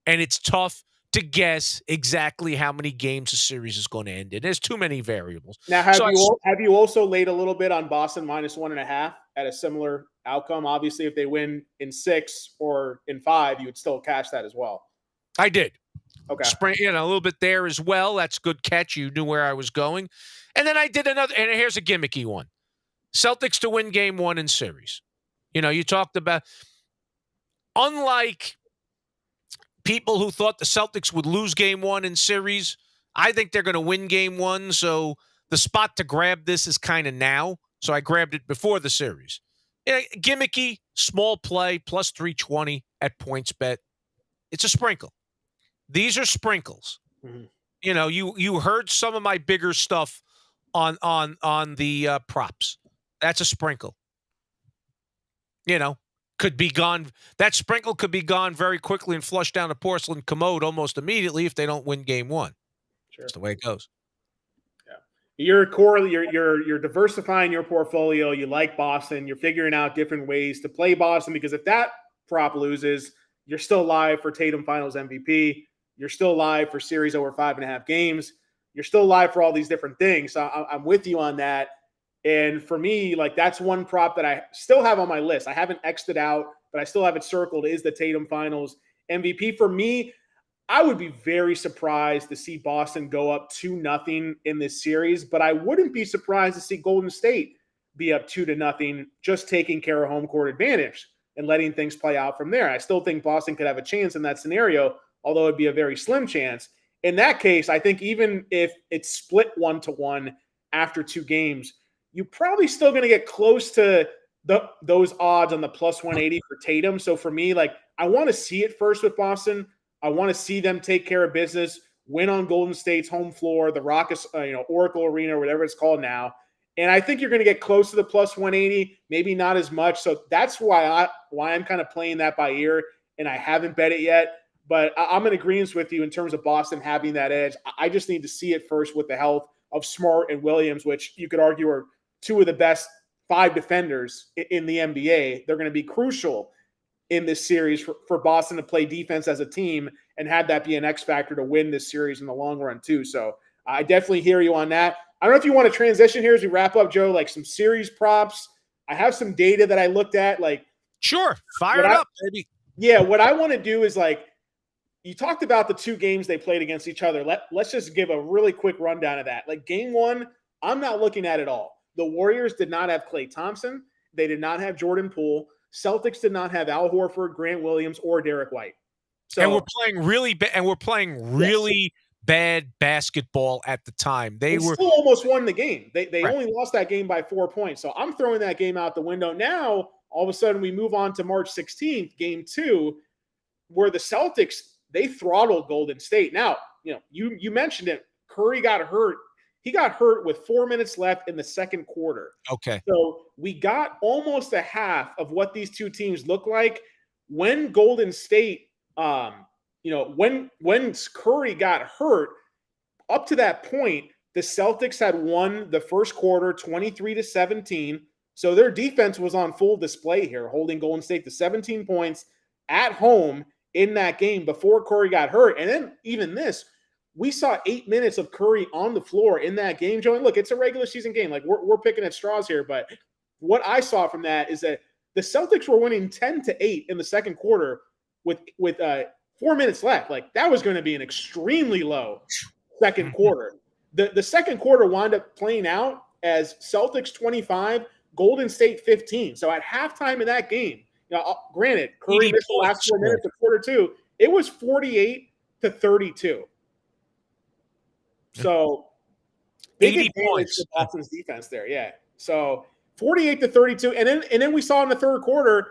and it's tough to guess exactly how many games a series is going to end in. There's too many variables. Now, have you also laid a little bit on Boston minus 1.5 at a similar outcome? Obviously, if they win in 6 or in 5, you would still cash that as well. I did. Okay. A little bit there as well. That's a good catch. You knew where I was going. And then I did another, and here's a gimmicky one. Celtics to win game 1 in series. You talked about, unlike people who thought the Celtics would lose game 1 in series, I think they're going to win game 1. So the spot to grab this is kind of now. So I grabbed it before the series. Gimmicky, small play, plus 320 at PointsBet. It's a sprinkle. These are sprinkles. Mm-hmm. You heard some of my bigger stuff on the props. That's a sprinkle. Could be gone. That sprinkle could be gone very quickly and flushed down a porcelain commode almost immediately if they don't win game 1. Sure. That's the way it goes. Yeah. You're diversifying your portfolio. You like Boston. You're figuring out different ways to play Boston, because if that prop loses, you're still live for Tatum Finals MVP. You're still live for series over 5.5 games. You're still live for all these different things. So I'm with you on that. And for me, like that's one prop that I still have on my list. I haven't X'd it out, but I still have it circled, is the Tatum Finals MVP. For me, I would be very surprised to see Boston go up 2-0 in this series, but I wouldn't be surprised to see Golden State be up 2-0, just taking care of home court advantage and letting things play out from there. I still think Boston could have a chance in that scenario, although it'd be a very slim chance. In that case, I think even if it's split 1-1 after 2 games, you're probably still going to get close to those odds on the plus 180 for Tatum. So for me, like I want to see it first with Boston. I want to see them take care of business, win on Golden State's home floor, the Rockets, Oracle Arena, or whatever it's called now. And I think you're going to get close to the plus 180, maybe not as much. So that's why I'm kind of playing that by ear, and I haven't bet it yet. But I'm in agreement with you in terms of Boston having that edge. I just need to see it first with the health of Smart and Williams, which you could argue are 2 of the best 5 defenders in the NBA. They're going to be crucial in this series for Boston to play defense as a team and have that be an X factor to win this series in the long run too. So I definitely hear you on that. I don't know if you want to transition here as we wrap up, Joe, like some series props. I have some data that I looked at. Like, sure, fire it up, baby. Yeah, what I want to do is like, you talked about the 2 games they played against each other. Let's just give a really quick rundown of that. Like game 1, I'm not looking at all. The Warriors did not have Klay Thompson. They did not have Jordan Poole. Celtics did not have Al Horford, Grant Williams, or Derek White. So, and we're playing really bad basketball at the time. They were still almost won the game. They only lost that game by 4 points. So I'm throwing that game out the window. Now, all of a sudden, we move on to March 16th, game 2, where the Celtics, they throttled Golden State. Now, you mentioned it. Curry got hurt. He got hurt with 4 minutes left in the second quarter. Okay. So we got almost a half of what these 2 teams look like when Golden State, when Curry got hurt. Up to that point, the Celtics had won the first quarter 23-17. So their defense was on full display here, holding Golden State to 17 points at home in that game before Curry got hurt. And then even this, we saw 8 minutes of Curry on the floor in that game, Joe. And look, it's a regular season game. Like we're picking at straws here, but what I saw from that is that the Celtics were winning 10-8 in the second quarter with 4 minutes left. Like that was going to be an extremely low second quarter. The second quarter wound up playing out as Celtics 25, Golden State 15. So at halftime in that game, granted, Curry missed the last 4 minutes of quarter 2. It was 48-32. So big advantage to Boston's defense there. Yeah. So 48-32. And then we saw in the third quarter,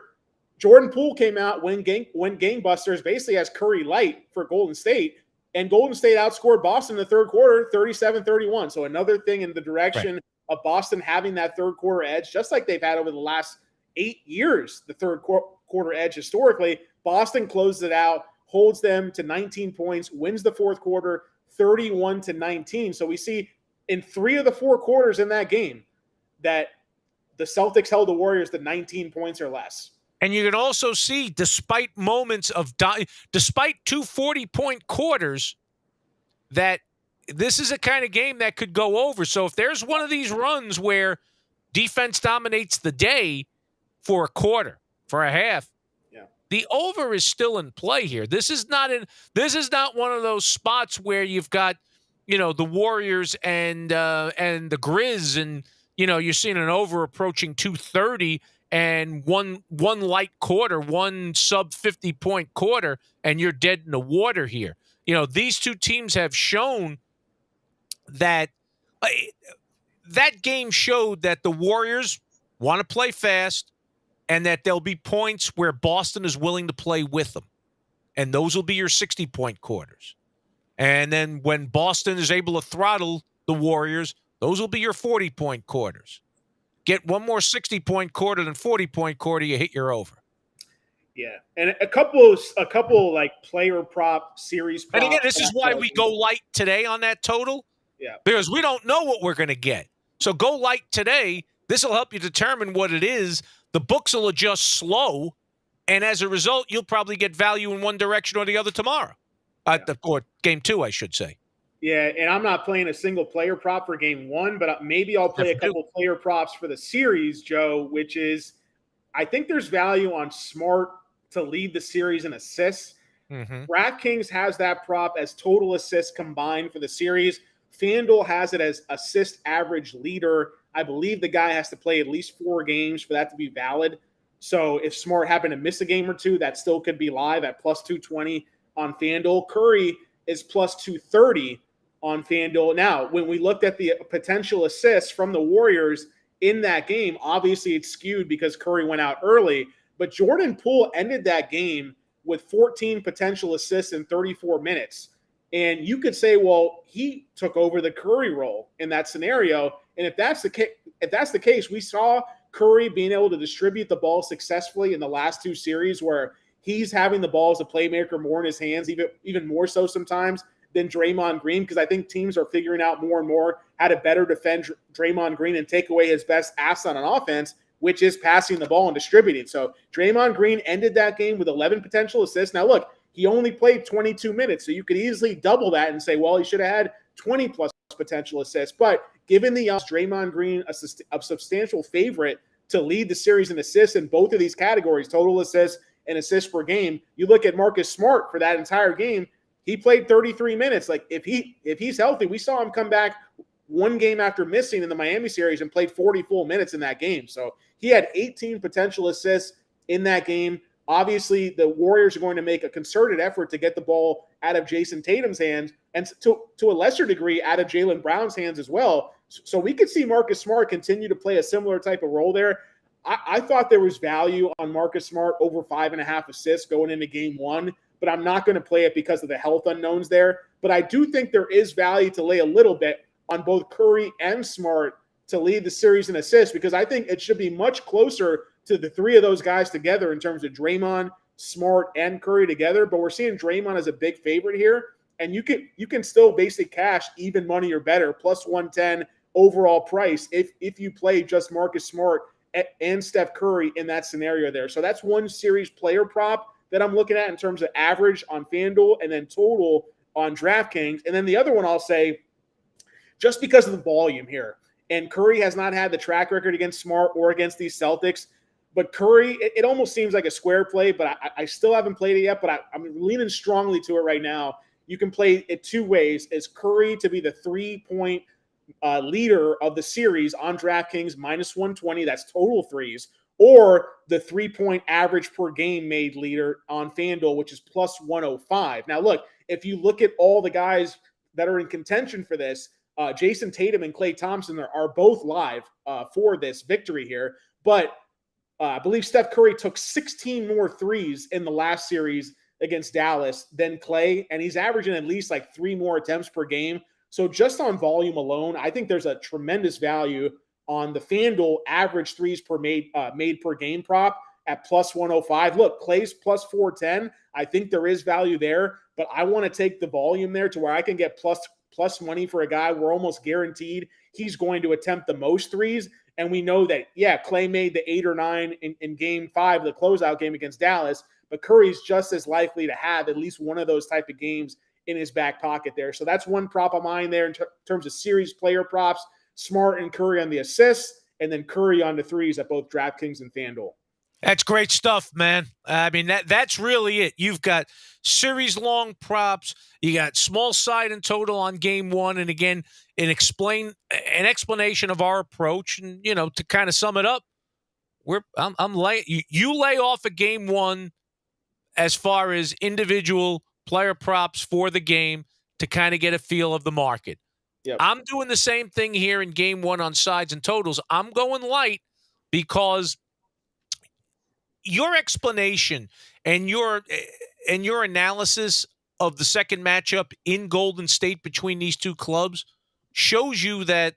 Jordan Poole came out, went gangbusters, basically as Curry light for Golden State. And Golden State outscored Boston in the third quarter 37-31. So another thing in the direction of Boston having that third quarter edge, just like they've had over the last 8 years, the third quarter edge historically. Boston closes it out, holds them to 19 points, wins the fourth quarter 31-19. So we see in 3 of the 4 quarters in that game that the Celtics held the Warriors to 19 points or less. And you can also see, despite moments of despite 2 40-point quarters, that this is a kind of game that could go over. So if there's one of these runs where defense dominates the day for a quarter, for a half, the over is still in play here. This is not one of those spots where you've got, the Warriors and the Grizz, and you're seeing an over approaching 230 and one light quarter, one sub 50-point quarter, and you're dead in the water here. These 2 teams have shown that that game showed that the Warriors want to play fast, and that there'll be points where Boston is willing to play with them. And those will be your 60-point quarters. And then when Boston is able to throttle the Warriors, those will be your 40-point quarters. Get one more 60-point quarter than 40-point quarter, you hit your over. Yeah. And a couple like player prop series props. And again, this is why we go light today on that total. Yeah. Because we don't know what we're going to get. So go light today. This will help you determine what it is. The books will adjust slow, and as a result, you'll probably get value in one direction or the other tomorrow. Or game 2, I should say. Yeah, and I'm not playing a single player prop for game one, but maybe I'll play Never a do. couple player props for the series, Joe, which is I think there's value on Smart to lead the series in assists. Mm-hmm. DraftKings has that prop as total assists combined for the series. FanDuel has it as assist average leader. I believe the guy has to play at least 4 games for that to be valid. So if Smart happened to miss a game or two, that still could be live at plus 220 on FanDuel. Curry is plus 230 on FanDuel. Now, when we looked at the potential assists from the Warriors in that game, obviously it's skewed because Curry went out early, but Jordan Poole ended that game with 14 potential assists in 34 minutes. And you could say, well, he took over the Curry role in that scenario. And if that's the case, we saw Curry being able to distribute the ball successfully in the last 2 series where he's having the ball as a playmaker more in his hands, even more so sometimes than Draymond Green, because I think teams are figuring out more and more how to better defend Draymond Green and take away his best asset on offense, which is passing the ball and distributing. So Draymond Green ended that game with 11 potential assists. Now, look, he only played 22 minutes, so you could easily double that and say, well, he should have had 20 plus potential assists. But given the Draymond Green a substantial favorite to lead the series in assists in both of these categories, total assists and assists per game, you look at Marcus Smart for that entire game, he played 33 minutes. Like if he's healthy, we saw him come back one game after missing in the Miami series and played 40 full minutes in that game. So he had 18 potential assists in that game. Obviously, the Warriors are going to make a concerted effort to get the ball out of Jason Tatum's hands and to a lesser degree out of Jaylen Brown's hands as well. So we could see Marcus Smart continue to play a similar type of role there. I thought there was value on Marcus Smart over 5.5 assists going into game one, but I'm not going to play it because of the health unknowns there. But I do think there is value to lay a little bit on both Curry and Smart to lead the series in assists, because I think it should be much closer to the 3 of those guys together in terms of Draymond, Smart, and Curry together. But we're seeing Draymond as a big favorite here, and you can still basically cash even money or better, plus 110 overall price if you play just Marcus Smart and Steph Curry in that scenario there. So that's one series player prop that I'm looking at in terms of average on FanDuel and then total on DraftKings. And then the other one I'll say, just because of the volume here, and Curry has not had the track record against Smart or against these Celtics, but Curry, it almost seems like a square play, but I still haven't played it yet, but I'm leaning strongly to it right now. You can play it 2 ways, as Curry to be the 3-point leader of the series on DraftKings, minus 120, that's total threes, or the 3-point average per game made leader on FanDuel, which is plus 105. Now, look, if you look at all the guys that are in contention for this, Jason Tatum and Klay Thompson are both live for this victory here. But I believe Steph Curry took 16 more threes in the last series against Dallas than Klay, and he's averaging at least like 3 more attempts per game. So just on volume alone, I think there's a tremendous value on the FanDuel average threes per made per game prop at plus 105. Look, Klay's plus 410. I think there is value there, but I want to take the volume there to where I can get plus money for a guy we're almost guaranteed he's going to attempt the most threes. And we know that, yeah, Klay made the 8 or 9 in game 5, the closeout game against Dallas, but Curry's just as likely to have at least one of those type of games in his back pocket there. So that's one prop of mine there in terms of series player props. Smart and Curry on the assists, and then Curry on the threes at both DraftKings and FanDuel. That's great stuff, man. I mean, that's really it. You've got series-long props. You got small side and total on game one. And again, an explanation of our approach. And, to kind of sum it up, you lay off a game one as far as individual player props for the game to kind of get a feel of the market. Yep. I'm doing the same thing here in game one on sides and totals. I'm going light because your explanation and your analysis of the second matchup in Golden State between these two clubs shows you that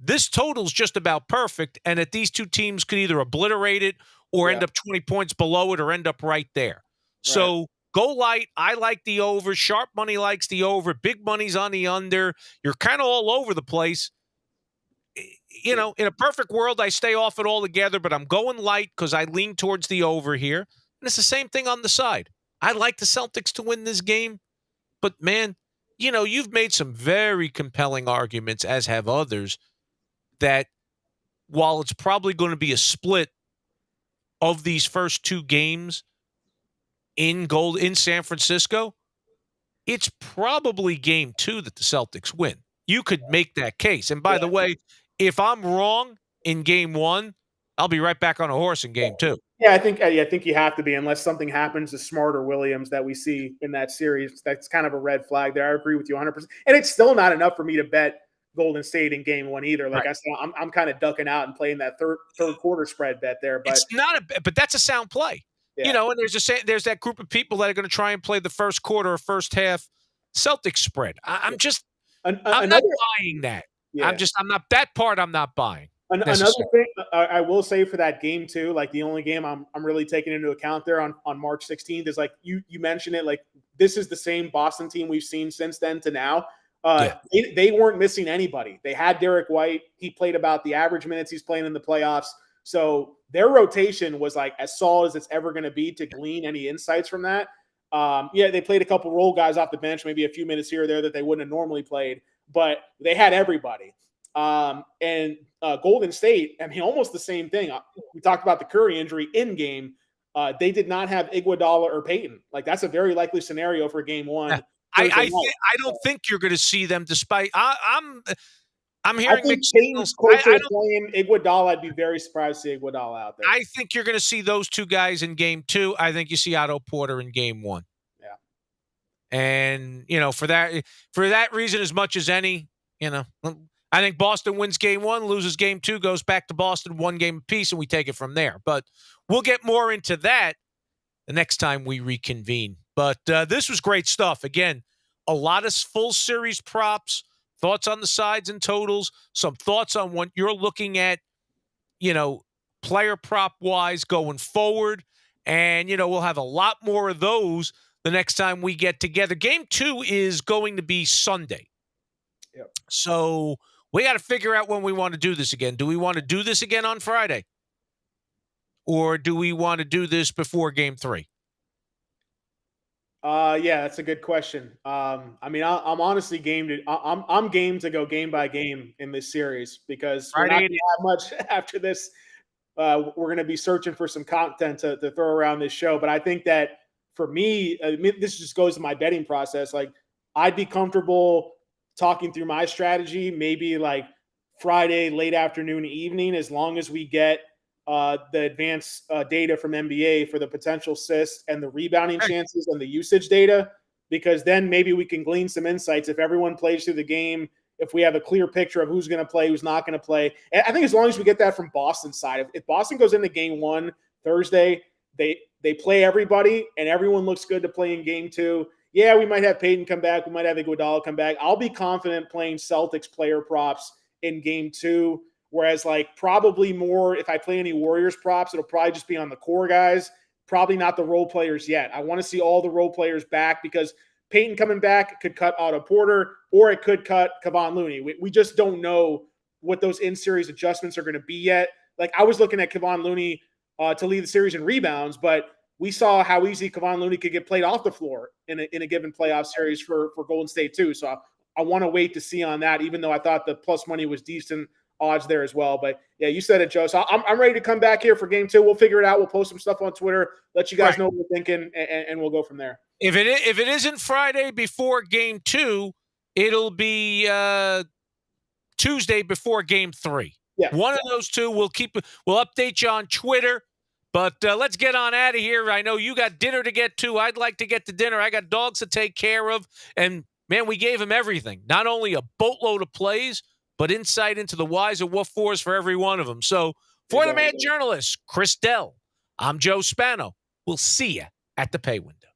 this total's just about perfect and that these two teams could either obliterate it or end up 20 points below it or end up right there. Right. So go light. I like the over. Sharp money likes the over. Big money's on the under. You're kind of all over the place. In a perfect world, I stay off it altogether, but I'm going light because I lean towards the over here. And it's the same thing on the side. I like the Celtics to win this game, but man, you've made some very compelling arguments, as have others, that while it's probably going to be a split of these first two games in San Francisco, it's probably game two that the Celtics win. You could make that case. And by the way, if I'm wrong in game one, I'll be right back on a horse in game two. Yeah, I think you have to be, unless something happens to Smart or Williams that we see in that series. That's kind of a red flag there. I agree with you 100%. And it's still not enough for me to bet Golden State in game one either. Like I said, I'm kind of ducking out and playing that third quarter spread bet there. But it's not but that's a sound play. And there's that group of people that are going to try and play the first quarter or first half Celtics spread. I'm not buying that. Yeah. I'm not that part. I'm not buying. Another thing I will say for that game too, like the only game I'm really taking into account there on March 16th is, like you mentioned it, like this is the same Boston team we've seen since then to now. They weren't missing anybody. They had Derek White. He played about the average minutes he's playing in the playoffs. So their rotation was like as solid as it's ever going to be to glean any insights from that. They played a couple role guys off the bench, maybe a few minutes here or there that they wouldn't have normally played, but they had everybody. And Golden State, I mean, almost the same thing. We talked about the Curry injury in game. They did not have Iguodala or Payton. Like that's a very likely scenario for game one. I don't think you're going to see them, despite I'm hearing mixed signals. Playing Iguodala, I'd be very surprised to see Iguodala out there. I think you're going to see those two guys in game two. I think you see Otto Porter in game one. Yeah. And, for that reason, as much as any, I think Boston wins game one, loses game two, goes back to Boston, one game apiece, and we take it from there. But we'll get more into that the next time we reconvene. But this was great stuff. Again, a lot of full series props, thoughts on the sides and totals, some thoughts on what you're looking at, player prop-wise going forward. And, we'll have a lot more of those the next time we get together. Game two is going to be Sunday. Yep. So we got to figure out when we want to do this again. Do we want to do this again on Friday? Or do we want to do this before game three? Yeah, that's a good question. I mean, I'm honestly game to. I'm game to go game by game in this series because we're not going to have much after this. We're going to be searching for some content to throw around this show. But I think that for me, this just goes to my betting process. Like, I'd be comfortable talking through my strategy, maybe like Friday, late afternoon, evening, as long as we get the advanced data from NBA for the potential assists and the rebounding chances and the usage data, because then maybe we can glean some insights if everyone plays through the game, if we have a clear picture of who's going to play, who's not going to play. And I think as long as we get that from Boston's side, if Boston goes into game one Thursday, they play everybody and everyone looks good to play in game two. Yeah, we might have Payton come back. We might have Iguodala come back. I'll be confident playing Celtics player props in game two. Whereas, like, probably more, if I play any Warriors props, it'll probably just be on the core guys, probably not the role players yet. I want to see all the role players back because Payton coming back could cut Otto Porter or it could cut Kevon Looney. We just don't know what those in-series adjustments are going to be yet. Like, I was looking at Kevon Looney to lead the series in rebounds, but we saw how easy Kevon Looney could get played off the floor in a given playoff series for Golden State too. So I want to wait to see on that, even though I thought the plus money was decent odds there as well. But yeah, you said it, Joe. So I'm ready to come back here for game two. We'll figure it out. We'll post some stuff on Twitter, let you guys know what we're thinking, and we'll go from there. If it isn't Friday before game two, it'll be Tuesday before game three. Yeah. One of those two. We'll update you on Twitter. But let's get on out of here. I know you got dinner to get to. I'd like to get to dinner. I got dogs to take care of. And, man, we gave them everything. Not only a boatload of plays, but insight into the whys and what fors for every one of them. So for the man journalist, Chris Dell, I'm Joe Spano. We'll see you at the pay window.